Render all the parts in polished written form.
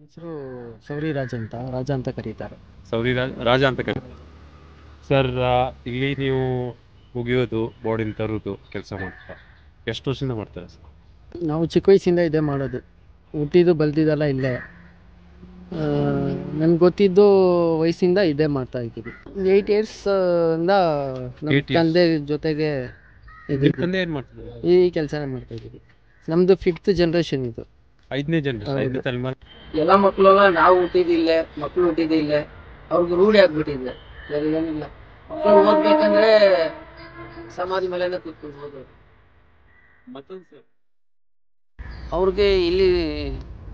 ಹೆಸರು ಸೌರಿ ರಾಜ ಅಂತ ಕರೀತಾರೆ. ಸೌರಿ ರಾಜ ಅಂತ ಕರೀತಾರೆ. ಸರ್, ಇಲ್ಲಿ ನೀವು ಮುಗಿಯೋದು ಬೋರ್ಡಿನ ತರೋದು ಕೆಲಸ ಮಾಡ್ತಾ ಎಷ್ಟು ವರ್ಷದಿಂದ ಮಾಡ್ತಾರೆ ಸರ್? ನಾವು ಚಿಕ್ಕ ವಯಸ್ಸಿಂದ ಇದೇ ಮಾಡೋದು, ಹುಟ್ಟಿದ್ದು ಬೆಳೆದಿದ್ದೆಲ್ಲ ಇಲ್ಲೇ. ನನ್ಗೆ ಗೊತ್ತಿದ್ದು ವಯಸ್ಸಿಂದ ಇದೇ ಮಾಡ್ತಾ ಇದ್ದೀವಿ. 8 ಇಯರ್ಸ್ ಇಂದ ನಮ್ಮ 8 years. ತಂದೆ ಜೊತೆಗೆ ನಿಮ್ಮ ತಂದೆ ಏನು ಮಾಡ್ತಾರೆ? ಈ ಕೆಲಸನೇ ಮಾಡ್ತಾ ಇದ್ದೀವಿ. ನಮ್ಮದು 5th ಜನರೇಷನ್ ಇದು. 5ನೇ ಜನರೇಷನ್, 5ನೇ ತಲೆಮಾರು. ಎಲ್ಲ ಮಕ್ಕಳೆಲ್ಲ ನಾವು ಹುಟ್ಟಿದಿಲ್ಲೇ, ಮಕ್ಕಳು ಹುಟ್ಟಿದಿಲ್ಲೇ, ಅವ್ರಿಗೆ ರೂಢಿ ಆಗ್ಬಿಟ್ಟಿದೆ. ಬೇರೆ ಏನಿಲ್ಲ, ಮಕ್ಕಳು ಓದ್ಬೇಕಂದ್ರೆ ಸಮಾಧಿ ಮೇಲೆನೇ ಕೂತ್ಕೊಂಡು ಓದೋದು. ಮತ್ತೊಂದು ಸರ್, ಅವ್ರಿಗೆ ಇಲ್ಲಿ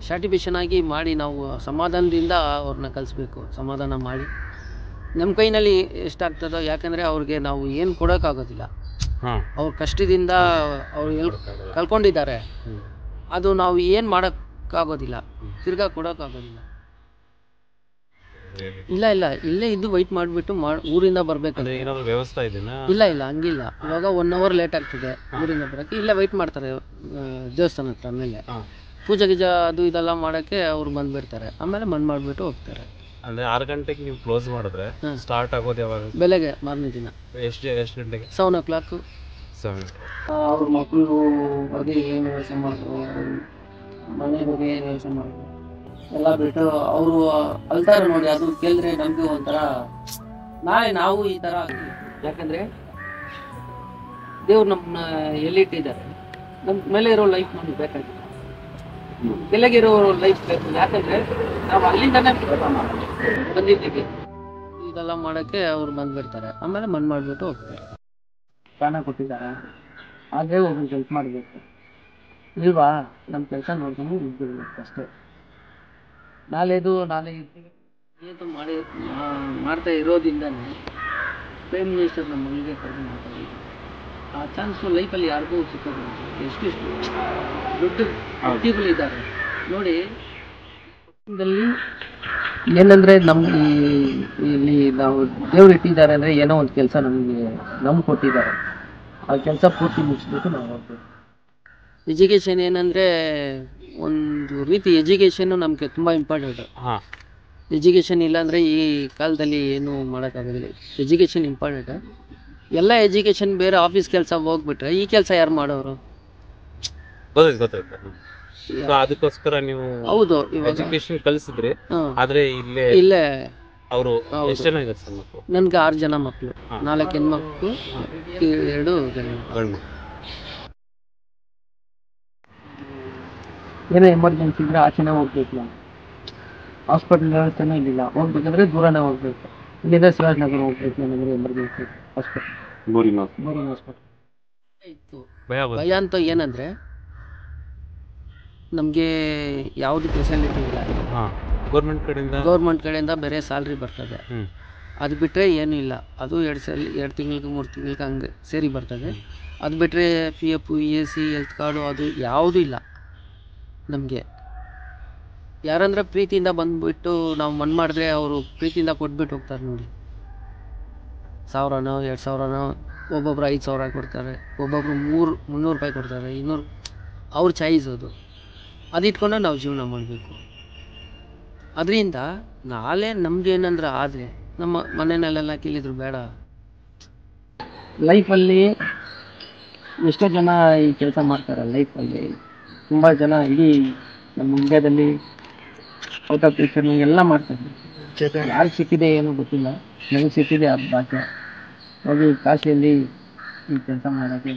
ಸ್ಯಾಟಿಸ್ಫ್ಯಾಕ್ಷನ್ ಆಗಿ ಮಾಡಿ ನಾವು ಸಮಾಧಾನದಿಂದ ಅವ್ರನ್ನ ಕಲಿಸ್ಬೇಕು. ಸಮಾಧಾನ ಮಾಡಿ ನಮ್ಮ ಕೈನಲ್ಲಿ ಎಷ್ಟಾಗ್ತದೋ, ಯಾಕಂದರೆ ಅವ್ರಿಗೆ ನಾವು ಏನು ಕೊಡೋಕ್ಕಾಗೋದಿಲ್ಲ. ಹಾಂ, ಅವ್ರ ಕಷ್ಟದಿಂದ ಅವ್ರು ಎಲ್ಲಿ ಕಳ್ಕೊಂಡಿದ್ದಾರೆ, ಅದು ನಾವು ಏನು ಮಾಡೋಕ್ಕಾಗೋದಿಲ್ಲ, ತಿರ್ಗಾ ಕೊಡೋಕ್ಕಾಗೋದಿಲ್ಲ. ಇಲ್ಲ ಇಲ್ಲೇ ಇದ್ದು ವೆಯ್ಟ್ ಮಾಡಿಬಿಟ್ಟು ಊರಿಂದ ಬರಬೇಕಂದ್ರೆ ಏನಾದರೂ ವ್ಯವಸ್ಥೆ ಇದೆಯಾ? ಇಲ್ಲ ಹಂಗಿಲ್ಲ. ಇವಾಗ 1 hour ಲೇಟ್ ಆಗ್ತದೆ ಊರಿಂದ ಬರೋಕ್ಕೆ. ಇಲ್ಲೇ ವೆಯ್ಟ್ ಮಾಡ್ತಾರೆ ದೇವಸ್ಥಾನ ಹತ್ರ. ಆಮೇಲೆ ಪೂಜೆ ಗೀಜೆ ಅದು ಇದೆಲ್ಲ ಮಾಡೋಕ್ಕೆ ಅವ್ರು ಬಂದುಬಿಡ್ತಾರೆ. ಆಮೇಲೆ ಮಾಡಿಬಿಟ್ಟು ಹೋಗ್ತಾರೆ. ಅಂದರೆ 6 ಗಂಟೆಗೆ ನೀವು ಕ್ಲೋಸ್ ಮಾಡಿದ್ರೆ ಸ್ಟಾರ್ಟ್ ಆಗೋದು ಯಾವಾಗ? ಬೆಳಗ್ಗೆ ಮಾರನೇ ದಿನ ಎಷ್ಟು ಗಂಟೆಗೆ? 7 o'clock. 7. ಅವ್ರ ಮಕ್ಕಳು ಬಗ್ಗೆ ಏನು ಯೋಚನೆ ಮಾಡೋದು, ಮನೆ ಬಗ್ಗೆ ಏನು ಯೋಚನೆ ಮಾಡೋದು ಎಲ್ಲ ಬಿಟ್ಟು ಅವರು ಅಳ್ತಾರೆ ನೋಡಿ. ಅದು ಕೇಳಿದ್ರೆ ನಮಗೆ ಒಂಥರ ನಾಳೆ ನಾವು ಈ ಥರ ಆಗ್ತೀವಿ. ಯಾಕಂದರೆ ದೇವ್ರು ನಮ್ಮನ್ನ ಎಲ್ಲಿಟ್ಟಿದ್ದಾರೆ, ನಮ್ಮ ಮೇಲೆ ಇರೋ ಲೈಫ್ ನಮ್ಗೆ ಬೇಕಾಗಿತ್ತು, ಕೆಳಗಿರೋ ಲೈಫ್ ಬೇಕು. ಯಾಕಂದರೆ ನಾವು ಅಲ್ಲಿಂದನೇ ಬಂದಿದ್ದೀವಿ. ಇದೆಲ್ಲ ಮಾಡೋಕ್ಕೆ ಅವ್ರು ಬಂದುಬಿಡ್ತಾರೆ. ಆಮೇಲೆ ಮಾಡಿಬಿಟ್ಟು ಹೋಗ್ತಾರೆ. ಪ್ರಾಣ ಕೊಟ್ಟಿದ್ದಾರೆ, ಆದರೆ ಒಬ್ಬರು ಕೆಲಸ ಮಾಡಬೇಕು ಇಲ್ವಾ? ನಮ್ಮ ಕೆಲಸ ನೋಡ್ಕೊಂಡು ಇದ್ಬಿಡ್ಬೇಕು ಅಷ್ಟೇ. ನಾಳೆ ಏನು ಮಾಡ್ತಾ ಇರೋದ್ರಿಂದನೇ ಪ್ರೈಮ್ ಮಿನಿಸ್ಟರ್ ನಮ್ಮ ಮನೆಗೆ ಕರೆದು ಮಾತಾಡಿದ್ರು. ಆ ಚಾನ್ಸು ಲೈಫಲ್ಲಿ ಯಾರಿಗೂ ಸಿಕ್ಕೋದು. ಎಷ್ಟು ದೊಡ್ಡ ವ್ಯಕ್ತಿಗಳಿದ್ದಾರೆ ನೋಡಿ. ಏನಂದರೆ ನಮ್ಮ ಇಲ್ಲಿ ನಾವು ದೇವ್ರು ಇಟ್ಟಿದ್ದಾರೆ ಅಂದರೆ ಏನೋ ಒಂದು ಕೆಲಸ ನಮ್ಗೆ ಕೊಟ್ಟಿದ್ದಾರೆ. ಆ ಕೆಲಸ ಪೂರ್ತಿ ಮುಗಿಸ್ಬೇಕು ನಾವು ಹೋಗ್ಬೇಕು. ಎಜುಕೇಷನ್ ಏನಂದರೆ ಒಂದು ರೀತಿ ಎಜುಕೇಷನ್ನು ನಮಗೆ ತುಂಬ ಇಂಪಾರ್ಟೆಂಟು. ಹಾಂ, ಎಜುಕೇಷನ್ ಇಲ್ಲಾಂದರೆ ಈ ಕಾಲದಲ್ಲಿ ಏನೂ ಮಾಡೋಕ್ಕಾಗೋದಿಲ್ಲ. Education important. ಎಲ್ಲ ಎಜುಕೇಷನ್ ಬೇರೆ ಆಫೀಸ್ ಕೆಲಸ ಹೋಗ್ಬಿಟ್ರೆ ಈ ಕೆಲಸ ಯಾರು ಮಾಡೋರು? ಗೊತ್ತಾಯ್ತು. ಅದಕ್ಕೋಸ್ಕರ ನೀವು ಹೌದು, ಎಜುಕೇಶನ್ ಕಲಿಸಿದ್ರಿ. ಆದರೆ ಇಲ್ಲೇ ಅವರು ಎಷ್ಟು ಜನ ಇದ್ದಾರೆ ಸರ್ ಮಕ್ಕಳು? ನನಗೆ 6 ಜನ ಮಕ್ಕಳು, 4 ಹೆಣ್ಮಕ್ಳು, 2 ಗಂಡು. ಏನೋ ಎಮರ್ಜೆನ್ಸಿ ಇದ್ರೆ ಆಚೆನೇ ಹೋಗ್ಬೇಕು. ನಾವು ಹಾಸ್ಪಿಟಲ್ ವ್ಯವಸ್ಥೆನೂ ಇಲ್ಲಿಲ್ಲ. ಹೋಗ್ಬೇಕಂದ್ರೆ ದೂರನೇ ಹೋಗ್ಬೇಕು. ಇಲ್ಲಿಂದ ಶಿವಾಜಿನಗರ ಹೋಗ್ಬೇಕು ಏನಾದರೂ ಎಮರ್ಜೆನ್ಸಿ ಹಾಸ್ಪಿಟಲ್. ಬೋರಿಂಗ್ ಹಾಸ್ಪಿಟಲ್ ಇತ್ತು. ಭಯ ಅಂತ ಏನಂದರೆ ನಮಗೆ ಯಾವುದು ಫೆಸಿಲಿಟಿ ಇಲ್ಲ. ಗೌರ್ಮೆಂಟ್ ಕಡೆಯಿಂದ ಬೇರೆ ಸ್ಯಾಲ್ರಿ ಬರ್ತದೆ. ಅದು ಬಿಟ್ಟರೆ ಏನೂ ಇಲ್ಲ. ಅದು 2 ತಿಂಗಳಿಗೆ 3 ತಿಂಗಳಿಗೆ ಹಂಗೆ ಸೇರಿ ಬರ್ತದೆ. ಅದು ಬಿಟ್ಟರೆ PF, ESC, ಹೆಲ್ತ್ ಕಾರ್ಡು ಅದು ಯಾವುದೂ ಇಲ್ಲ ನಮಗೆ. ಯಾರಂದರೆ ಪ್ರೀತಿಯಿಂದ ಬಂದುಬಿಟ್ಟು ನಾವು ಮಾಡಿದ್ರೆ ಅವರು ಪ್ರೀತಿಯಿಂದ ಕೊಟ್ಬಿಟ್ಟು ಹೋಗ್ತಾರೆ ನೋಡಿ. 1000ನೋ 2000ನೋ, ಒಬ್ಬೊಬ್ರು 5000 ಕೊಡ್ತಾರೆ, ಒಬ್ಬೊಬ್ರು 300 ರೂಪಾಯಿ ಕೊಡ್ತಾರೆ, 200. ಅವ್ರ ಚಾಯ್ಸ್ ಅದು. ಇಟ್ಕೊಂಡು ನಾವು ಜೀವನ ಮಾಡಬೇಕು. ಅದರಿಂದ ನಾಳೆ ನಮ್ದೇನಂದ್ರೆ ಆದರೆ ನಮ್ಮ ಮನೆಯಲ್ಲೆಲ್ಲ ಕೇಳಿದ್ರು ಬೇಡ. ಲೈಫಲ್ಲಿ ಎಷ್ಟೋ ಜನ ಈ ಕೆಲಸ ಮಾಡ್ತಾರೆ. ಲೈಫಲ್ಲಿ ತುಂಬ ಜನ ಇಡೀ ನಮ್ಮ ಇಂಡಿಯಾದಲ್ಲಿ ಔಟ್ ಆಫ್ ಸ್ಟೇಷನ್ ಎಲ್ಲ ಮಾಡ್ತಾರೆ. ಯಾರಿಗೆ ಸಿಕ್ಕಿದೆ ಏನೂ ಗೊತ್ತಿಲ್ಲ, ನನಗೆ ಸಿಕ್ಕಿದೆ ಅದು ಭಾಗ್ಯ. ಹೋಗಿ ಕಾಶಿಯಲ್ಲಿ ಈ ಕೆಲಸ ಮಾಡೋಕ್ಕೆ